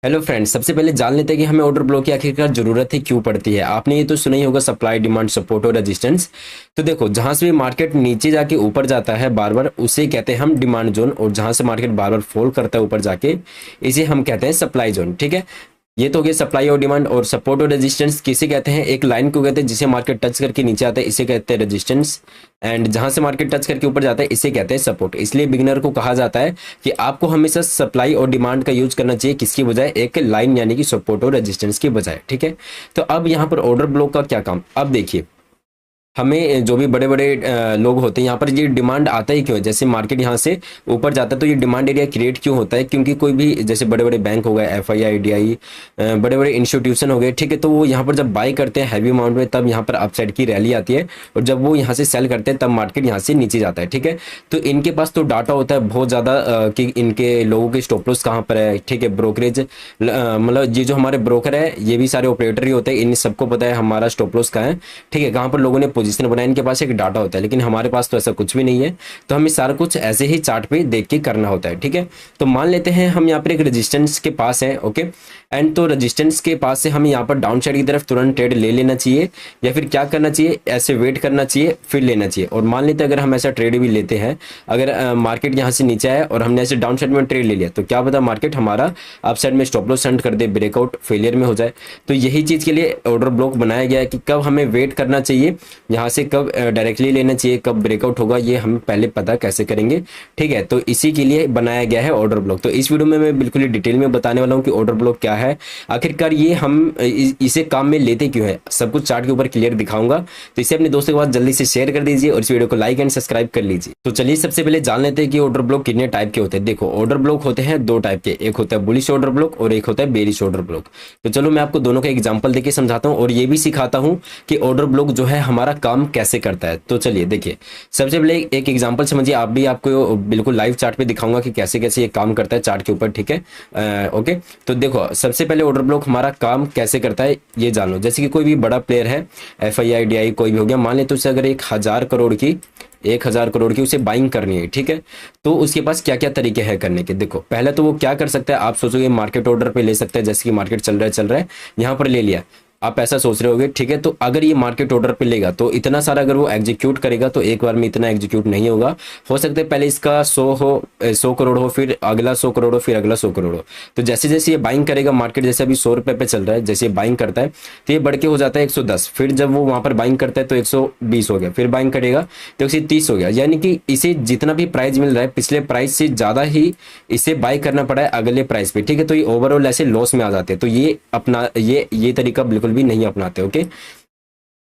Hello friends, सबसे पहले जान लेते हैं कि हमें ऑर्डर ब्लॉक की आखिरकार जरूरत है क्यों पड़ती है। आपने ये तो सुना ही होगा, सप्लाई, डिमांड, सपोर्ट और रेजिस्टेंस। तो देखो, जहां से भी मार्केट नीचे जाके ऊपर जाता है बार बार, उसे कहते हैं हम डिमांड जोन, और जहां से मार्केट बार बार फॉल करता है ऊपर जाके, इसे हम कहते हैं सप्लाई जोन। ठीक है, ये तो हो गया सप्लाई और डिमांड। और सपोर्ट और रेजिस्टेंस किसे कहते हैं? एक लाइन को कहते हैं जिसे मार्केट टच करके नीचे आता है, इसे कहते हैं रेजिस्टेंस। एंड जहां से मार्केट टच करके ऊपर जाता है, इसे कहते हैं सपोर्ट। इसलिए बिगिनर को कहा जाता है कि आपको हमेशा सप्लाई और डिमांड का यूज करना चाहिए, किसकी बजाय? एक लाइन यानी कि सपोर्ट और रेजिस्टेंस की बजाय। ठीक है, तो अब यहाँ पर ऑर्डर ब्लॉक का क्या काम? अब देखिए, हमें जो भी बड़े बड़े लोग होते हैं, यहाँ पर ये डिमांड आता ही क्यों है? जैसे मार्केट यहाँ से ऊपर जाता है तो ये डिमांड एरिया क्रिएट क्यों होता है? क्योंकि कोई भी, जैसे बड़े बड़े बैंक हो गए, एफआई, आईडीआई, बड़े बड़े इंस्टीट्यूशन हो गए, ठीक है, तो वो यहाँ पर जब बाई करते हैं हैवी अमाउंट में, तब यहाँ पर अपसाइड की रैली आती है। और जब वो यहाँ से सेल करते हैं तब मार्केट यहाँ से नीचे जाता है। ठीक है, तो इनके पास तो डाटा होता है बहुत ज़्यादा कि इनके लोगों के स्टॉप लॉस कहाँ पर है। ठीक है, ब्रोकरेज, मतलब ये जो हमारे ब्रोकर है, ये भी सारे ऑपरेटर ही होते हैं, इन सबको पता है हमारा स्टॉप लॉस कहाँ है। ठीक है, कहाँ पर लोगों ने पोजीशन बनाया, इनके पास एक डाटा होता है। लेकिन हमारे पास तो ऐसा कुछ भी नहीं है, तो हमें सारा कुछ ऐसे ही चार्ट पे देख के करना होता है। ठीक है, तो मान लेते हैं हम यहाँ पर एक रेजिस्टेंस के पास है। ओके, एंड तो रेजिस्टेंस के पास से हमें यहाँ पर डाउन साइड की तरफ तुरंत ट्रेड ले लेना चाहिए, या फिर क्या करना चाहिए? ऐसे वेट करना चाहिए, फिर लेना चाहिए। और मान लेते हैं अगर हम ऐसा ट्रेड भी लेते हैं, अगर मार्केट यहाँ से नीचे आया और हमने ऐसे डाउन साइड में ट्रेड ले लिया, तो क्या पता मार्केट हमारा अप साइड में स्टॉप लॉस सेंड कर दे, ब्रेकआउट फेलियर में हो जाए। तो यही चीज़ के लिए ऑर्डर ब्लॉक बनाया गया है कि कब हमें वेट करना चाहिए, यहाँ से कब डायरेक्टली लेना चाहिए, कब ब्रेकआउट होगा, ये हम पहले पता कैसे करेंगे। ठीक है, तो इसी के लिए बनाया गया है ऑर्डर ब्लॉक। तो इस वीडियो में मैं बिल्कुल ही डिटेल में बताने वाला हूँ कि ऑर्डर ब्लॉक क्या है, आखिरकार ये हम इसे काम में लेते क्यों है, सब कुछ चार्ट के ऊपर क्लियर दिखाऊंगा। तो इसे अपने दोस्तों के पास जल्दी से शेयर कर दीजिए और इस वीडियो को लाइक एंड सब्सक्राइब कर लीजिए। तो चलिए सबसे पहले जान लेते हैं कि ऑर्डर ब्लॉक कितने टाइप के होते हैं। देखो, ऑर्डर ब्लॉक होते हैं दो टाइप के, एक होता है बुलिश ऑर्डर ब्लॉक और एक होता है बेरिश ऑर्डर ब्लॉक। तो चलो मैं आपको दोनों का एग्जाम्पल देके समझाता हूँ और ये भी सिखाता हूँ कि ऑर्डर ब्लॉक जो है हमारा काम कैसे करता है। तो चलिए देखिए, सबसे पहले एक एग्जांपल समझिए, आप भी, आपको बिल्कुल लाइव चार्ट पे दिखाऊंगा कि कैसे कैसे ये काम करता है चार्ट के ऊपर। ठीक है, ओके, तो देखो सबसे पहले ऑर्डर ब्लॉक हमारा काम कैसे करता है ये जानो। जैसे कि कोई भी बड़ा प्लेयर है, एफआईआईडीआई कोई भी हो गया, मान ले तो उसे अगर 1,000 करोड़ की उसे बाइंग करनी है। ठीक है, तो उसके पास क्या क्या तरीके हैं करने के। देखो, पहले तो वो क्या कर सकता है, आप सोचोगे मार्केट ऑर्डर पे ले सकते हैं, जैसे कि मार्केट चल रहा है, यहाँ पर ले लिया, आप ऐसा सोच रहे होगे। ठीक है, तो अगर ये मार्केट ऑर्डर पे लेगा तो इतना सारा अगर वो एग्जीक्यूट करेगा तो एक बार में इतना एग्जीक्यूट नहीं होगा। हो सकता है पहले इसका 100 करोड़ हो, फिर अगला 100 करोड़ हो, फिर अगला 100 करोड़ हो। तो जैसे जैसे ये बाइंग करेगा, मार्केट जैसे अभी 100 रुपये पे चल रहा है, जैसे ये बाइंग करता है तो ये बढ़ के हो जाता है 110। फिर जब वो वहां पर बाइंग करता है तो 120 हो गया, फिर बाइंग करेगा तो 130 हो गया। यानी कि इसे जितना भी प्राइस मिल रहा है पिछले प्राइस से ज्यादा ही इसे बाय करना पड़ा है अगले प्राइस पे। ठीक है, तो ये ओवरऑल ऐसे लॉस में आ जाते हैं। तो ये तरीका बिल्कुल भी नहीं अपनाते। ओके,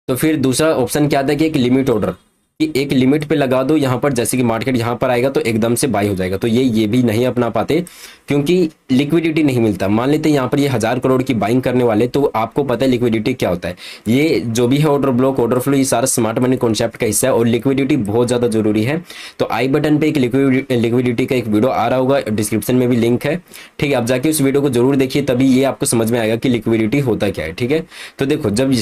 तो फिर दूसरा ऑप्शन क्या आता है कि एक लिमिट ऑर्डर, कि एक लिमिट पे लगा दो यहाँ पर, जैसे कि मार्केट यहाँ पर आएगा तो एकदम से बाई हो जाएगा। तो ये भी नहीं अपना पाते क्योंकि लिक्विडिटी नहीं मिलता। मान लेते हैं यहाँ पर ये 1,000 करोड़ की बाइंग करने वाले, तो आपको पता है लिक्विडिटी क्या होता है। ये जो भी है ऑर्डर ब्लॉक, ऑर्डर फ्लो, ये सारा स्मार्ट मनी कॉन्सेप्ट का हिस्सा है और लिक्विडिटी बहुत ज़्यादा जरूरी है। तो आई बटन पे एक लिक्विडिटी का एक वीडियो आ रहा होगा, डिस्क्रिप्शन में भी लिंक है। ठीक है, आप जाके उस वीडियो को जरूर देखिए, तभी ये आपको समझ में आएगा कि लिक्विडिटी होता क्या है। ठीक है, तो देखो, जब ये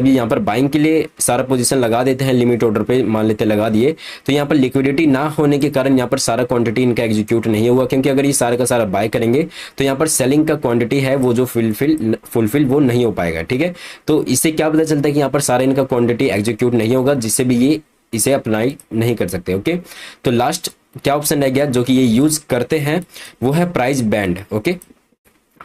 यहाँ पर बाइंग के लिए सारा पोजीशन लगा देते हैं लिमिट ऑर्डर पे, मान लेते लगा दिए, तो यहाँ पर लिक्विडिटी ना होने के कारण यहाँ पर सारा क्वांटिटी इनका एग्जीक्यूट नहीं हुआ। क्योंकि अगर ये सारा का सारा बाय करेंगे तो यहाँ पर सेलिंग का क्वांटिटी है वो जो फुलफिल वो नहीं हो पाएगा। ठीक है, तो इससे क्या पता चलता है कि यहाँ पर सारा इनका क्वांटिटी एग्जीक्यूट नहीं होगा, जिससे भी ये इसे अप्लाई नहीं कर सकते। ओके, तो लास्ट क्या ऑप्शन रह गया जो कि ये यूज करते हैं, वो है price band. Okay,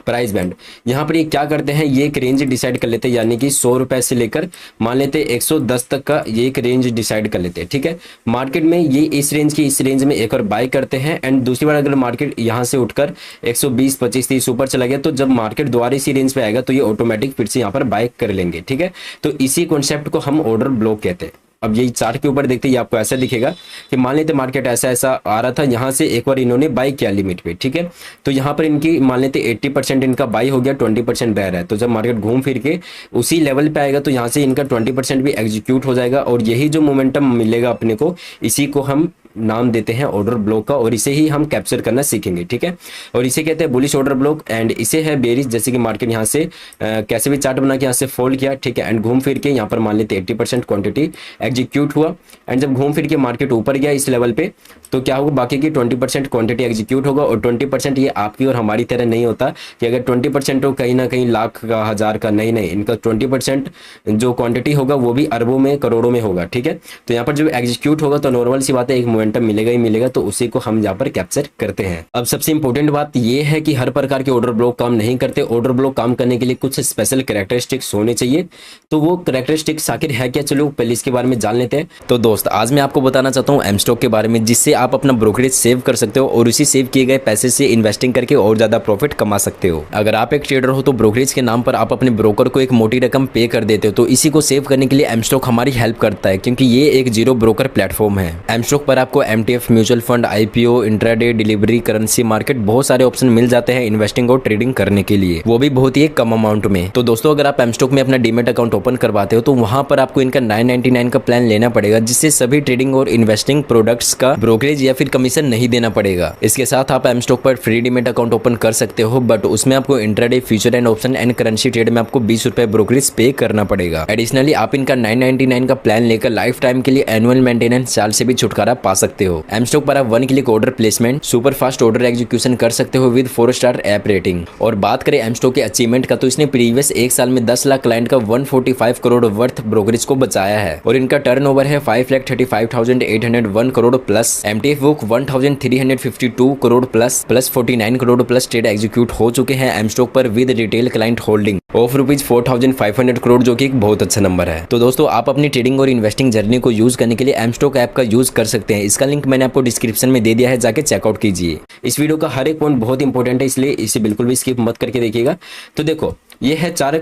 price band, यहाँ पर ये क्या करते हैं, ये एक रेंज डिसाइड कर लेते हैं, यानी कि 100 रुपए से लेकर मान लेते 110 तक का ये एक रेंज डिसाइड कर लेते हैं। ठीक है, मार्केट में ये इस रेंज में एक और बाय करते हैं, एंड दूसरी बार अगर मार्केट यहाँ से उठकर 120, 25, 30 ऊपर चला गया, तो जब मार्केट दोबारा इसी रेंज पे आएगा तो ये ऑटोमेटिक फिर से यहाँ पर बाय कर लेंगे। ठीक है, तो इसी कॉन्सेप्ट को हम ऑर्डर ब्लॉक कहते हैं। अब यही चार्ट के ऊपर देखते ही आपको ऐसा दिखेगा कि मान लेते मार्केट ऐसा ऐसा आ रहा था, यहाँ से एक बार इन्होंने बाई किया लिमिट पे। ठीक है, तो यहाँ पर इनकी मान लेते 80% इनका बाई हो गया, 20% बेयर है। तो जब मार्केट घूम फिर के उसी लेवल पे आएगा तो यहाँ से इनका 20% भी एग्जीक्यूट हो जाएगा और यही जो मोमेंटम मिलेगा अपने को, इसी को हम नाम देते हैं ऑर्डर ब्लॉक का, और इसे ही हम कैप्चर करना सीखेंगे, ठीक है। और इसे कहते हैं बुलिश ऑर्डर ब्लॉक, एंड इसे है बेरिश, जैसे कि मार्केट यहाँ से कैसे भी चार्ट बना के यहाँ से फोल्ड किया, ठीक है, एंड घूम फिर के यहाँ पर मान लेते 80% क्वांटिटी एग्जीक्यूट हुआ, एंड जब घूम फिर के मार्केट ऊपर गया इस लेवल पे, तो क्या होगा, बाकी की 20% क्वांटिटी एग्जीक्यूट होगा। और 20% ये आपकी और हमारी तरह नहीं होता कि अगर 20% हो कहीं ना कहीं लाख का, हजार का, नहीं नहीं, इनका 20% जो क्वांटिटी होगा वो भी अरबों में, करोड़ों में होगा, ठीक है। तो यहाँ पर जब एग्जीक्यूट होगा तो नॉर्मल सी बात है, एक मोमेंटम मिलेगा ही मिलेगा, तो उसी को हम यहाँ पर कैप्चर करते हैं। अब सबसे इंपॉर्टेंट बात ये है कि हर प्रकार के ऑर्डर ब्लॉक काम नहीं करते। ऑर्डर ब्लॉक काम करने के लिए कुछ स्पेशल कैरेक्टरिस्टिक्स होने चाहिए। तो वो कैरेक्टरिस्टिक्स आखिर है क्या, चलो पहले इसके बारे में जान लेते हैं। तो दोस्त आज मैं आपको बताना चाहता हूँ एम स्टॉक के बारे में, जिससे आप अपना ब्रोकरेज सेव कर सकते हो और उसी सेव किए गए पैसे से इन्वेस्टिंग करके और ज्यादा प्रॉफिट कमा सकते हो। अगर आप एक ट्रेडर हो तो ब्रोकरेज के नाम पर आप अपने ब्रोकर को एक मोटी रकम पे कर देते हो, तो इसी को सेव करने के लिए एम स्टॉक हमारी हेल्प करता है, क्योंकि ये एक जीरो ब्रोकर प्लेटफॉर्म है। एम स्टॉक पर आपको MTF, mutual fund, IPO, intraday, delivery, currency market, बहुत सारे ऑप्शन मिल जाते हैं इन्वेस्टिंग और ट्रेडिंग करने के लिए, वो भी बहुत ही कम अमाउंट में। तो दोस्तों अगर आप एम स्टॉक में अपना डीमेट अकाउंट ओपन करवाते हो तो वहां पर आपको इनका 999 का प्लान लेना पड़ेगा, जिससे सभी ट्रेडिंग और इन्वेस्टिंग प्रोडक्ट्स का ब्रोकरेज या फिर कमीशन नहीं देना पड़ेगा। इसके साथ आप एम स्टॉक पर फ्री डीमेट अकाउंट ओपन कर सकते हो, बट उसमें आपको intraday, future and option and currency trade में आपको 20 रुपए ब्रोकरेज पे करना पड़ेगा। एडिशनली आप इनका 999 का प्लान लेकर लाइफ टाइम के लिए एनुअल मेंटेनेंस चार्ज से भी छुटकारा पा सकते हो। एम स्टॉक पर आप 1 click order placement, super fast order execution कर सकते हो विद 4 स्टार ऐप रेटिंग। और बात करें एम स्टॉक के अचीवमेंट का, तो इसने प्रीवियस एक साल में 10 लाख क्लाइंट का 145 करोड़ वर्थ ब्रोकरेज को बचाया है, और इनका टर्नओवर है 5,35,801 crore plus, MTF book 1,352 crore plus 49 crore plus trade execute हो चुके हैं एम स्टॉक पर with retail client holding of ₹4,500 crore, जो कि एक बहुत अच्छा नंबर है। तो दोस्तों आप अपनी ट्रेडिंग और इन्वेस्टिंग जर्नी को यूज करने के लिए एम स्टॉक ऐप का यूज कर सकते हैं। इसका लिंक मैंने आपको डिस्क्रिप्शन में दे दिया है, जाके चेकआउट कीजिए। इस वीडियो का हर एक पॉइंट बहुत इंपॉर्टेंट है, इसलिए इसे बिल्कुल भी स्किप मत करके देखिएगा। तो देखो ये है चार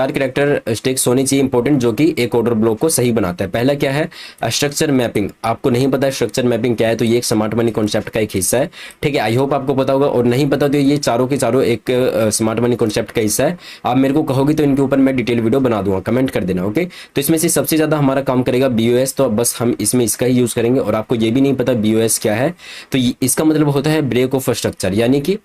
कैरेक्टरिस्टिक्स होनी चाहिए इंपॉर्टेंट, जो कि एक ऑर्डर ब्लॉक को सही बनाता है। पहला क्या है, स्ट्रक्चर मैपिंग। आपको नहीं पता स्ट्रक्चर मैपिंग क्या है, तो ये एक स्मार्ट मनी कॉन्सेप्ट का एक हिस्सा है, ठीक है। आई होप आपको पता होगा, और नहीं पता तो ये चारों के चारों एक स्मार्ट मनी कॉन्सेप्ट का हिस्सा है। आप मेरे को कहोगे तो इनके ऊपर मैं डिटेल वीडियो बना दूंगा, कमेंट कर देना, ओके। तो इसमें से सबसे ज्यादा हमारा काम करेगा बीओएस, तो बस हम इसमें इसका ही यूज करेंगे। और आपको ये भी नहीं पता बीओएस क्या है, तो इसका मतलब होता है ब्रेक ऑफ स्ट्रक्चर, यानी कि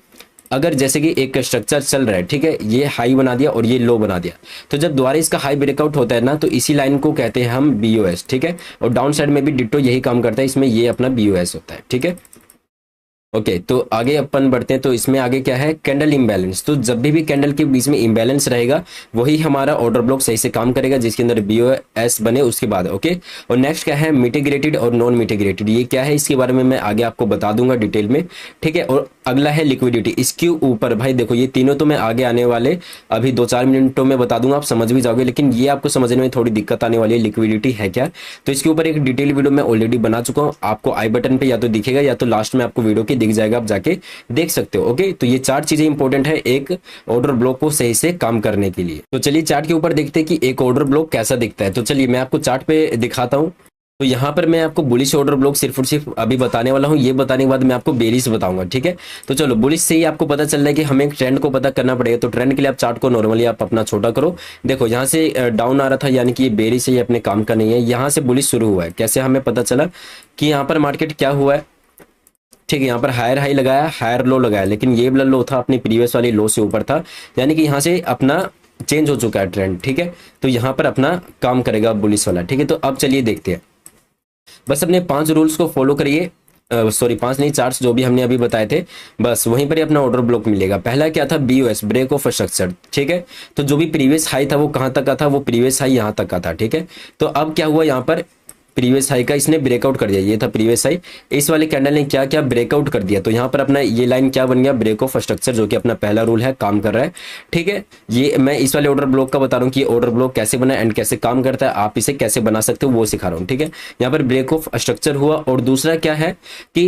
अगर जैसे कि एक स्ट्रक्चर चल रहा है, ठीक है, ये हाई बना दिया और ये लो बना दिया, तो जब दोबारा इसका हाई ब्रेकआउट होता है ना, तो इसी लाइन को कहते हैं हम बीओएस, ठीक है। और डाउन साइड में भी डिट्टो यही काम करता है, इसमें ये अपना बीओएस होता है, ठीक है। ओके तो आगे अपन बढ़ते हैं। तो इसमें आगे क्या है, कैंडल इम्बैलेंस। तो जब भी कैंडल के बीच में इम्बैलेंस रहेगा वही हमारा ऑर्डर ब्लॉक सही से काम करेगा, जिसके अंदर बीओएस बने उसके बाद, ओके। और नेक्स्ट क्या है, मिटिगेटेड और नॉन मिटिगेटेड। ये क्या है, इसके बारे में मैं आगे आपको बता दूंगा डिटेल में, ठीक है। और अगला है लिक्विडिटी। इसके ऊपर भाई देखो, ये तीनों तो मैं आगे आने वाले अभी 2-4 मिनटों में बता दूंगा, आप समझ भी जाओगे, लेकिन ये आपको समझने में थोड़ी दिक्कत आने वाली है, लिक्विडिटी है क्या। तो इसके ऊपर एक डिटेल वीडियो मैं ऑलरेडी बना चुका हूँ, आपको आई बटन पे या तो दिखेगा या तो लास्ट में आपको वीडियो के दिख जाएगा, आप जाके देख सकते हो, ओके। तो ये 4 चीजें इंपॉर्टेंट है एक ऑर्डर ब्लॉक को सही से काम करने के लिए। तो चलिए चार्ट के ऊपर देखते हैं कि एक ऑर्डर ब्लॉक कैसा दिखता है। तो चलिए मैं आपको चार्ट पे दिखाता हूँ। तो यहाँ पर मैं आपको बुलिश ऑर्डर ब्लॉक सिर्फ और सिर्फ अभी बताने वाला हूँ, ये बताने के बाद मैं आपको बेरिश बताऊंगा, ठीक है। तो चलो बुलिश से ही आपको पता चल रहा है कि हमें एक ट्रेंड को पता करना पड़ेगा। तो ट्रेंड के लिए आप चार्ट को नॉर्मली आप अपना छोटा करो। देखो यहाँ से डाउन आ रहा था, यानी कि ये बेरिश है, ये अपने काम का नहीं है। यहाँ से बुलिश शुरू हुआ है, कैसे हमें पता चला कि यहाँ पर मार्केट क्या हुआ है, ठीक है। यहाँ पर हायर हाई लगाया, हायर लो लगाया, लेकिन ये वाला लो था अपनी प्रीवियस वाली लो से ऊपर था, यानी कि यहाँ से अपना चेंज हो चुका है ट्रेंड, ठीक है। तो यहाँ पर अपना काम करेगा बुलिश वाला, ठीक है। तो अब चलिए देखते हैं, बस अपने 5 रूल्स को फॉलो करिए, सॉरी 5 नहीं 4 जो भी हमने अभी बताए थे, बस वहीं पर ही अपना ऑर्डर ब्लॉक मिलेगा। पहला क्या था, बीओएस, ब्रेक ऑफ स्ट्रक्चर, ठीक है। तो जो भी प्रीवियस हाई था वो कहाँ तक का था, वो प्रीवियस हाई यहाँ तक का था, ठीक है। तो अब क्या हुआ, यहाँ पर प्रीवियस हाई का इसने ब्रेकआउट कर दिया, ये था प्रीवियस हाई, इस वाले कैंडल ने क्या क्या ब्रेकआउट कर दिया। तो यहाँ पर अपना ये लाइन क्या बन गया, ब्रेक ऑफ स्ट्रक्चर, जो कि अपना पहला रूल है, काम कर रहा है, ठीक है। ये मैं इस वाले ऑर्डर ब्लॉक का बता रहा हूँ कि ऑर्डर ब्लॉक कैसे बना एंड कैसे काम करता है, आप इसे कैसे बना सकते हो वो सिखा रहा हूँ, ठीक है। यहाँ पर ब्रेक ऑफ स्ट्रक्चर हुआ। और दूसरा क्या है कि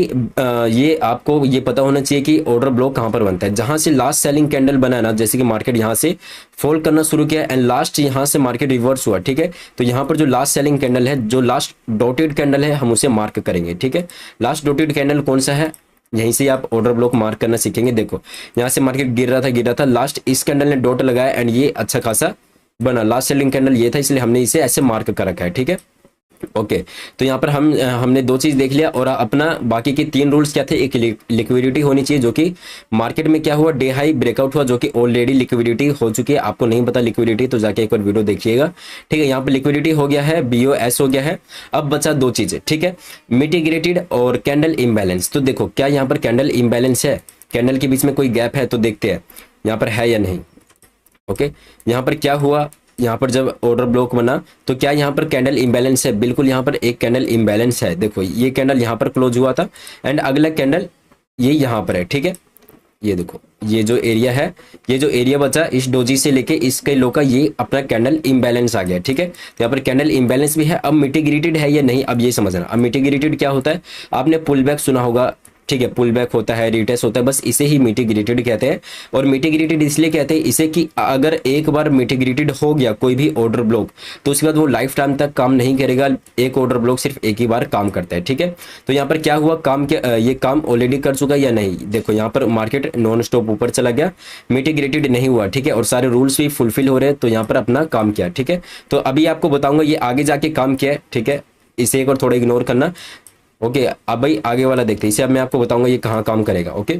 ये आपको ये पता होना चाहिए कि ऑर्डर ब्लॉक कहाँ पर बनता है, जहां से लास्ट सेलिंग कैंडल बना है ना, जैसे कि मार्केट यहाँ से फॉल करना शुरू किया एंड लास्ट यहाँ से मार्केट रिवर्स हुआ, ठीक है। तो यहाँ पर जो लास्ट सेलिंग कैंडल है, जो लास्ट डॉटेड कैंडल है, हम उसे मार्क करेंगे, ठीक है। लास्ट डॉटेड कैंडल कौन सा है, यहीं से आप ऑर्डर ब्लॉक मार्क करना सीखेंगे। देखो यहाँ से मार्केट गिर रहा था, लास्ट इस कैंडल ने डॉट लगाया एंड ये अच्छा खासा बना, लास्ट सेलिंग कैंडल ये था, इसलिए हमने इसे ऐसे मार्क कर रखा है, ठीक है। ओके। तो यहाँ पर हमने दो चीज देख लिया, और अपना बाकी के तीन रूल्स क्या थे, एक लिक्विडिटी होनी चाहिए, जो कि मार्केट में क्या हुआ, डे हाई ब्रेकआउट हुआ, जो कि ऑलरेडी लिक्विडिटी हो चुकी है। आपको नहीं पता लिक्विडिटी तो जाके एक बार वीडियो देखिएगा, ठीक है। यहाँ पर लिक्विडिटी हो गया है, BOS हो गया है। अब बचा दो चीजें, ठीक है, मिटिगेटेड और कैंडल इम्बैलेंस। तो देखो क्या यहाँ पर कैंडल इम्बैलेंस है, कैंडल के बीच में कोई गैप है, तो देखते हैं यहाँ पर है या नहीं। ओके, यहाँ पर क्या हुआ, यहाँ पर जब ऑर्डर ब्लॉक बना तो क्या यहाँ पर कैंडल इम्बैलेंस है, बिल्कुल यहाँ पर एक कैंडल इम्बैलेंस है। देखो ये कैंडल यहाँ पर क्लोज हुआ था, एंड अगला कैंडल ये यहाँ पर है, ठीक है। ये देखो ये जो एरिया है, ये जो एरिया बचा इस डोजी से लेके इसके लो का, ये अपना कैंडल इम्बैलेंस आ गया, ठीक है। तो यहाँ पर कैंडल इम्बैलेंस भी है। अब मिटिगेटेड है या नहीं, अब ये समझना। अब मिटिगेटेड क्या होता है, आपने पुल बैक सुना होगा, ठीक है, पुल बैक होता है, रिटेस्ट होता है, बस इसे ही मिटिगेटेड कहते हैं। और मिटिगेटेड इसलिए कहते हैं इसे कि अगर एक बार मिटिगेटेड हो गया कोई भी ऑर्डर ब्लॉक, तो उसके बाद वो लाइफ टाइम तक काम नहीं करेगा। एक ऑर्डर ब्लॉक सिर्फ एक ही बार काम करता है, ठीक है। तो यहाँ पर क्या हुआ, काम क्या ये काम ऑलरेडी कर चुका है या नहीं। देखो यहाँ पर मार्केट नॉन स्टॉप ऊपर चला गया, मिटिगेटेड नहीं हुआ, ठीक है, और सारे रूल्स भी फुलफिल हो रहे हैं, तो यहाँ पर अपना काम किया, ठीक है। तो अभी आपको बताऊंगा ये आगे जाके काम किया है, ठीक है, इसे एक और थोड़ा इग्नोर करना। ओके, अब भाई आगे वाला देखते हैं, इसे अब मैं आपको बताऊंगा ये कहाँ काम करेगा। ओके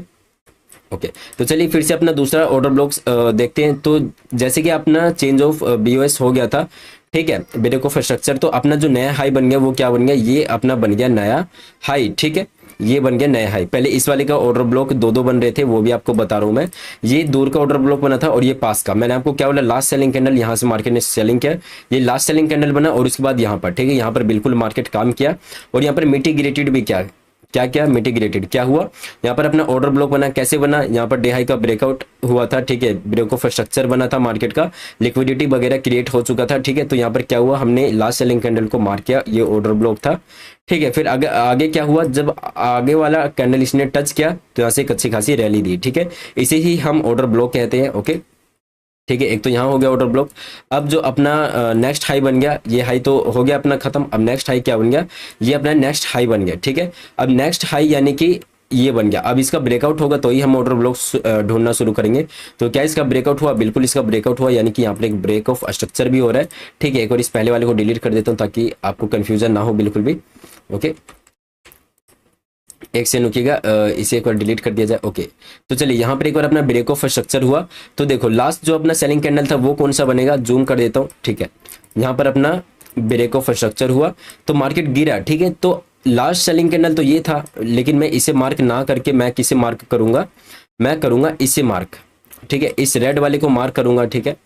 ओके, तो चलिए फिर से अपना दूसरा ऑर्डर ब्लॉक्स देखते हैं। तो जैसे कि अपना चेंज ऑफ BOS हो गया था, ठीक है, ब्रेक ऑफ स्ट्रक्चर, तो अपना जो नया हाई बन गया वो क्या बन गया, ये अपना बन गया नया हाई, ठीक है, ये बन गया नया हाई। पहले इस वाले का ऑर्डर ब्लॉक दो दो बन रहे थे, वो भी आपको बता रहा हूं मैं। ये दूर का ऑर्डर ब्लॉक बना था और ये पास का। मैंने आपको क्या बोला, लास्ट सेलिंग कैंडल, यहाँ से मार्केट ने सेलिंग किया, ये लास्ट सेलिंग कैंडल बना, और उसके बाद यहाँ पर, ठीक है, यहाँ पर बिल्कुल मार्केट काम किया। और यहाँ पर मिटिगेटेड भी क्या क्या क्या मिटिगेटेड क्या हुआ, यहाँ पर अपना ऑर्डर ब्लॉक बना, कैसे बना, यहाँ पर डे हाई का ब्रेकआउट हुआ था, ठीक है, ब्रेक ऑफ स्ट्रक्चर बना था मार्केट का, लिक्विडिटी वगैरह क्रिएट हो चुका था, ठीक है। तो यहाँ पर क्या हुआ, हमने लास्ट सेलिंग कैंडल को मार्क किया, ये ऑर्डर ब्लॉक था, ठीक है। फिर आगे आगे क्या हुआ, जब आगे वाला कैंडल इसने टच किया तो यहाँ से एक अच्छी खासी रैली दी, ठीक है, इसे ही हम ऑर्डर ब्लॉक कहते हैं। ओके, ठीक है, एक तो यहाँ हो गया ऑर्डर ब्लॉक। अब जो अपना नेक्स्ट हाई बन गया, ये हाई तो हो गया अपना खत्म। अब नेक्स्ट हाई क्या बन गया, ये अपना नेक्स्ट हाई बन गया, ठीक है। अब नेक्स्ट हाई यानी कि ये बन गया। अब इसका ब्रेकआउट होगा तो ही हम ऑर्डर ब्लॉक ढूंढना शुरू करेंगे। तो क्या इसका ब्रेकआउट हुआ, बिल्कुल इसका ब्रेकआउट हुआ, यानी कि यहाँ पर एक ब्रेक ऑफ स्ट्रक्चर भी हो रहा है, ठीक है। एक और इस पहले वाले को डिलीट कर देता हूँ ताकि आपको कंफ्यूजन ना हो बिल्कुल भी। ओके, एक से रुकिएगा, इसे एक बार डिलीट कर दिया जाए। ओके, तो चलिए यहाँ पर एक बार अपना ब्रेक ऑफ स्ट्रक्चर हुआ, तो देखो लास्ट जो अपना सेलिंग कैंडल था वो कौन सा बनेगा, जूम कर देता हूँ, ठीक है। यहाँ पर अपना ब्रेक ऑफ स्ट्रक्चर हुआ तो मार्केट गिरा, ठीक है। तो लास्ट सेलिंग कैंडल तो ये था, लेकिन मैं इसे मार्क ना करके मैं किसे मार्क करूंगा, मैं करूंगा इसे मार्क, ठीक है, इस रेड वाले को मार्क करूंगा, ठीक है।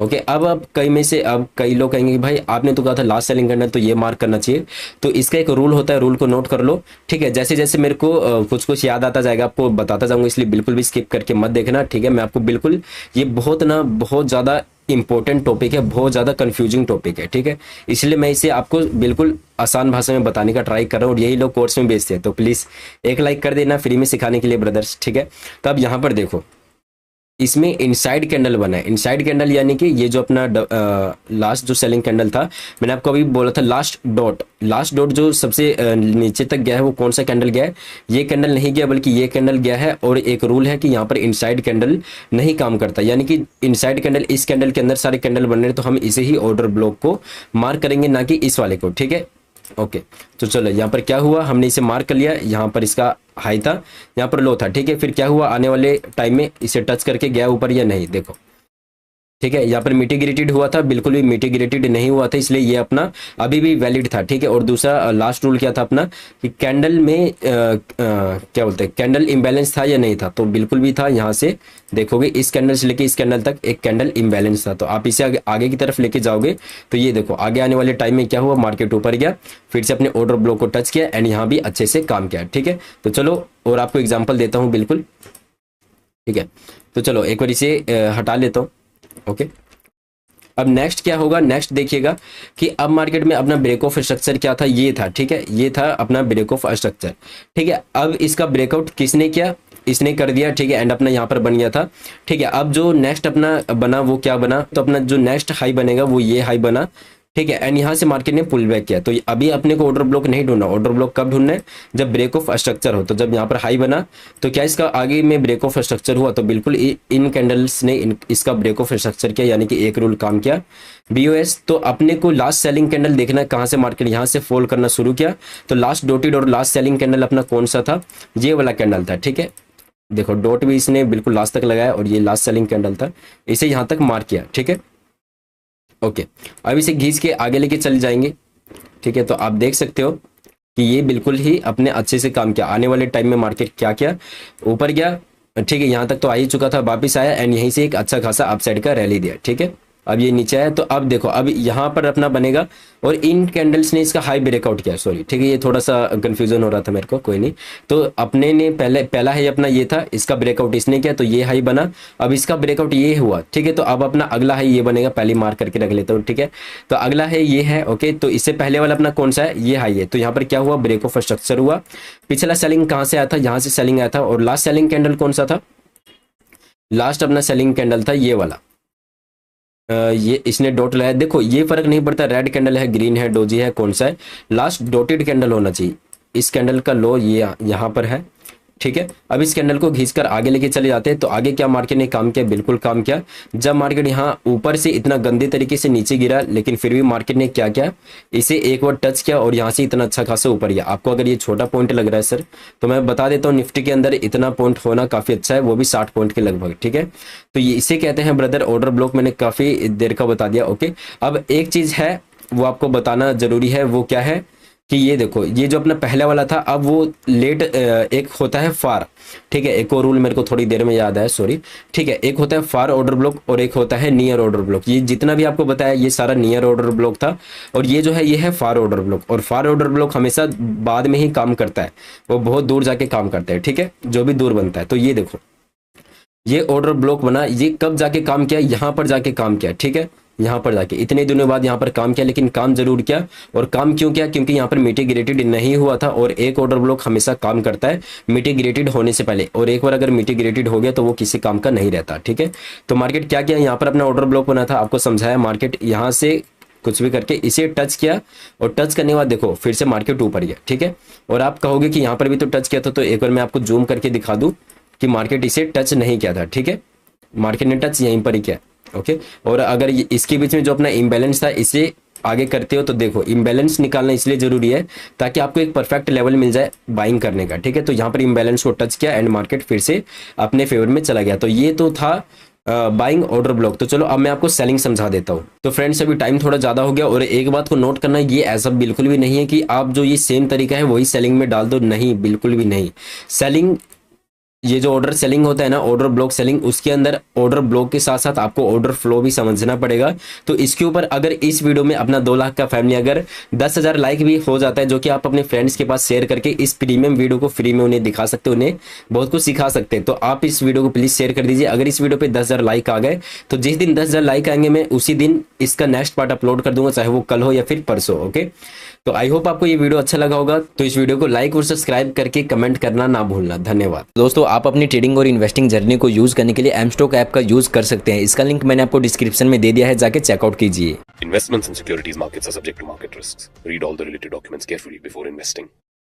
ओके, अब कई में से अब कई लोग कहेंगे कि भाई आपने तो कहा था लास्ट सेलिंग कैंडल, तो ये मार्क करना चाहिए। तो इसका एक रूल होता है, रूल को नोट कर लो, ठीक है। जैसे जैसे मेरे को कुछ कुछ याद आता जाएगा आपको बताता जाऊंगा, इसलिए बिल्कुल भी स्किप करके मत देखना, ठीक है। मैं आपको बिल्कुल, ये बहुत ज़्यादा इंपॉर्टेंट टॉपिक है, बहुत ज़्यादा कंफ्यूजिंग टॉपिक है, ठीक है। इसलिए मैं इसे आपको बिल्कुल आसान भाषा में बताने का ट्राई कर रहा हूँ, और यही लोग कोर्स में बेचते हैं। तो प्लीज़ एक लाइक कर देना फ्री में सिखाने के लिए ब्रदर्स, ठीक है। तो अब यहाँ पर देखो, इसमें इनसाइड कैंडल बना है। इनसाइड कैंडल यानी कि ये जो अपना लास्ट जो सेलिंग कैंडल था, मैंने आपको अभी बोला था लास्ट डॉट जो सबसे नीचे तक गया है वो कौन सा कैंडल गया है, ये कैंडल नहीं गया बल्कि ये कैंडल गया है। और एक रूल है कि यहाँ पर इनसाइड कैंडल नहीं काम करता, यानी कि इनसाइड कैंडल, इस कैंडल के अंदर सारे कैंडल बन रहे हैं, तो हम इसे ही ऑर्डर ब्लॉक को मार्क करेंगे, ना कि इस वाले को, ठीक है। ओके, तो चलो यहाँ पर क्या हुआ, हमने इसे मार्क कर लिया, यहाँ पर इसका हाई था, यहाँ पर लो था, ठीक है। फिर क्या हुआ, आने वाले टाइम में इसे टच करके गया ऊपर या नहीं, देखो, ठीक है। यहाँ पर मिटिगेटेड हुआ था, बिल्कुल भी मिटिगेटेड नहीं हुआ था, इसलिए ये अपना अभी भी वैलिड था, ठीक है। और दूसरा लास्ट रूल क्या था अपना, कि कैंडल में क्या बोलते हैं, कैंडल इम्बैलेंस था या नहीं था, तो बिल्कुल भी था। यहाँ से देखोगे इस कैंडल से लेके इस कैंडल तक एक कैंडल इम्बैलेंस था, तो आप इसे आगे की तरफ लेके जाओगे तो ये देखो आगे आने वाले टाइम में क्या हुआ, मार्केट ऊपर गया, फिर से अपने ऑर्डर ब्लॉक को टच किया, एंड यहाँ भी अच्छे से काम किया, ठीक है। तो चलो और आपको एग्जाम्पल देता हूँ, बिल्कुल, ठीक है। तो चलो एक बार इसे हटा लेता हूँ। ओके, अब नेक्स्ट क्या होगा, नेक्स्ट देखिएगा कि अब मार्केट में अपना ब्रेक ऑफ स्ट्रक्चर क्या था, ये था, ठीक है, ये था अपना ब्रेक ऑफ स्ट्रक्चर, ठीक है। अब इसका ब्रेकआउट किसने किया, इसने कर दिया, ठीक है, एंड अपना यहाँ पर बन गया था, ठीक है। अब जो नेक्स्ट अपना बना वो क्या बना, तो अपना जो नेक्स्ट हाई बनेगा वो ये हाई बना, ठीक है, एंड यहाँ से मार्केट ने पुल बैक किया। तो अभी अपने को ऑर्डर ब्लॉक नहीं ढूंढना, ऑर्डर ब्लॉक कब ढूंढना है, जब ब्रेक ऑफ स्ट्रक्चर हो। तो जब यहाँ पर हाई बना तो क्या इसका आगे में ब्रेक ऑफ स्ट्रक्चर हुआ, तो बिल्कुल इन कैंडल्स ने इसका ब्रेक ऑफ स्ट्रक्चर किया, यानी कि एक रूल काम किया बीओएस। तो अपने को लास्ट सेलिंग कैंडल देखना है कहाँ से मार्केट यहाँ से फॉल करना शुरू किया। तो लास्ट डॉटेड और लास्ट सेलिंग कैंडल अपना कौन सा था, ये वाला कैंडल था। ठीक है, देखो डॉट भी इसने बिल्कुल लास्ट तक लगाया और ये लास्ट सेलिंग कैंडल था, इसे यहाँ तक मार्क किया। ठीक है, ओके, अब इसे घींच के आगे लेके चले जाएंगे। ठीक है, तो आप देख सकते हो कि ये बिल्कुल ही अपने अच्छे से काम किया। आने वाले टाइम में मार्केट क्या किया, ऊपर गया। ठीक है, यहाँ तक तो आ ही चुका था, वापिस आया एंड यहीं से एक अच्छा खासा अपसाइड का रैली दिया। ठीक है, अब ये नीचे आया, तो अब देखो अब यहाँ पर अपना बनेगा और इन कैंडल्स ने इसका हाई ब्रेकआउट किया। सॉरी, ठीक है, ये थोड़ा सा कंफ्यूजन हो रहा था मेरे को, कोई नहीं। तो अपने ने पहला हाई अपना ये था, इसका ब्रेकआउट इसने किया तो ये हाई बना। अब इसका ब्रेकआउट ये हुआ। ठीक है, तो अब अपना अगला हाई ये बनेगा, पहले मार्क करके रख लेता हूँ। ठीक है, तो अगला है ये है। ओके, तो इससे पहले वाला अपना कौन सा है, ये हाई है। तो यहाँ पर क्या हुआ, ब्रेक ऑफ स्ट्रक्चर हुआ। पिछला सेलिंग कहाँ से आया था, यहाँ से सेलिंग आया था। और लास्ट सेलिंग कैंडल कौन सा था, लास्ट अपना सेलिंग कैंडल था ये वाला। ये इसने डॉट लगाया। देखो ये फर्क नहीं पड़ता, रेड कैंडल है, ग्रीन है, डोजी है, कौन सा है, लास्ट डॉटेड कैंडल होना चाहिए। इस कैंडल का लो ये यहाँ पर है। ठीक है, अब इस कैंडल को घींचकर आगे लेके चले जाते हैं। तो आगे क्या मार्केट ने काम किया, बिल्कुल काम किया। जब मार्केट यहाँ ऊपर से इतना गंदे तरीके से नीचे गिरा, लेकिन फिर भी मार्केट ने क्या किया, इसे एक बार टच किया और यहाँ से इतना अच्छा खासा ऊपर गया। आपको अगर ये छोटा पॉइंट लग रहा है सर, तो मैं बता देता हूँ, निफ्टी के अंदर इतना पॉइंट होना काफी अच्छा है, वो भी 60 पॉइंट के लगभग। ठीक है, तो ये इसे कहते हैं ब्रदर ऑर्डर ब्लॉक। मैंने काफी देर का बता दिया। ओके, अब एक चीज है वो आपको बताना जरूरी है, वो क्या है कि ये देखो, ये जो अपना पहला वाला था, अब वो लेट एक होता है फार। ठीक है, एक और रूल मेरे को थोड़ी देर में याद आया, सॉरी। ठीक है, एक होता है फार ऑर्डर ब्लॉक और एक होता है नियर ऑर्डर ब्लॉक। ये जितना भी आपको बताया ये सारा नियर ऑर्डर ब्लॉक था, और ये जो है ये है फार ऑर्डर ब्लॉक। और फार ऑर्डर ब्लॉक हमेशा बाद में ही काम करता है, वो बहुत दूर जाके काम करता है। ठीक है, जो भी दूर बनता है। तो ये देखो, ये ऑर्डर ब्लॉक बना, ये कब जाके काम किया, यहाँ पर जाके काम किया। ठीक है, यहाँ पर जाके इतने दिनों बाद यहाँ पर काम किया, लेकिन काम जरूर किया। और काम क्यों किया, क्योंकि यहाँ पर मिटिगेटेड नहीं हुआ था। और एक ऑर्डर ब्लॉक हमेशा काम करता है मिटिगेटेड होने से पहले, और एक बार अगर मिटिगेटेड हो गया तो वो किसी काम का नहीं रहता। ठीक है, तो मार्केट क्या किया, यहाँ पर अपना ऑर्डर ब्लॉक बना था, आपको समझाया। मार्केट यहाँ से कुछ भी करके इसे टच किया, और टच करने के बाद देखो फिर से मार्केट ऊपर गया। ठीक है, और आप कहोगे कि यहाँ पर भी तो टच किया था, तो एक बार मैं आपको जूम करके दिखा दूं कि मार्केट इसे टच नहीं किया था। ठीक है, मार्केट ने टच यहीं पर ही किया। ओके, और अगर इसके बीच में जो अपना इम्बैलेंस था इसे आगे करते हो, तो देखो इम्बैलेंस निकालना इसलिए जरूरी है ताकि आपको एक परफेक्ट लेवल मिल जाए बाइंग करने का। ठीक है, तो यहाँ पर इम्बैलेंस को टच किया एंड मार्केट फिर से अपने फेवर में चला गया। तो ये तो था बाइंग ऑर्डर ब्लॉक। तो चलो अब मैं आपको सेलिंग समझा देता हूँ। तो फ्रेंड्स अभी टाइम थोड़ा ज्यादा हो गया, और एक बात को नोट करना, ये ऐसा बिल्कुल भी नहीं है कि आप जो ये सेम तरीका है वही सेलिंग में डाल दो, नहीं, बिल्कुल भी नहीं। सेलिंग, ये जो ऑर्डर सेलिंग होता है ना, ऑर्डर ब्लॉक सेलिंग, उसके अंदर ऑर्डर ब्लॉक के साथ साथ आपको ऑर्डर फ्लो भी समझना पड़ेगा। तो इसके ऊपर अगर इस वीडियो में अपना 2 लाख का फैमिली अगर 10,000 लाइक भी हो जाता है, जो कि आप अपने फ्रेंड्स के पास शेयर करके इस प्रीमियम वीडियो को फ्री में उन्हें दिखा सकते हो, उन्हें बहुत कुछ सिखा सकते हैं, तो आप इस वीडियो को प्लीज शेयर कर दीजिए। अगर इस वीडियो पे 10,000 लाइक आ गए, तो जिस दिन 10,000 लाइक आएंगे मैं उसी दिन इसका नेक्स्ट पार्ट अपलोड कर दूंगा, चाहे वो कल हो या फिर परसों। ओके, तो आई होप आपको ये वीडियो अच्छा लगा होगा। तो इस वीडियो को लाइक और सब्सक्राइब करके कमेंट करना ना भूलना। धन्यवाद दोस्तों। आप अपनी ट्रेडिंग और इन्वेस्टिंग जर्नी को यूज करने के लिए एमस्टॉक ऐप का यूज कर सकते हैं। इसका लिंक मैंने आपको डिस्क्रिप्शन में दे दिया है, जाके चेकआउट कीजिए। Investments in securities markets are subject to market risks. Read all the related documents carefully before investing.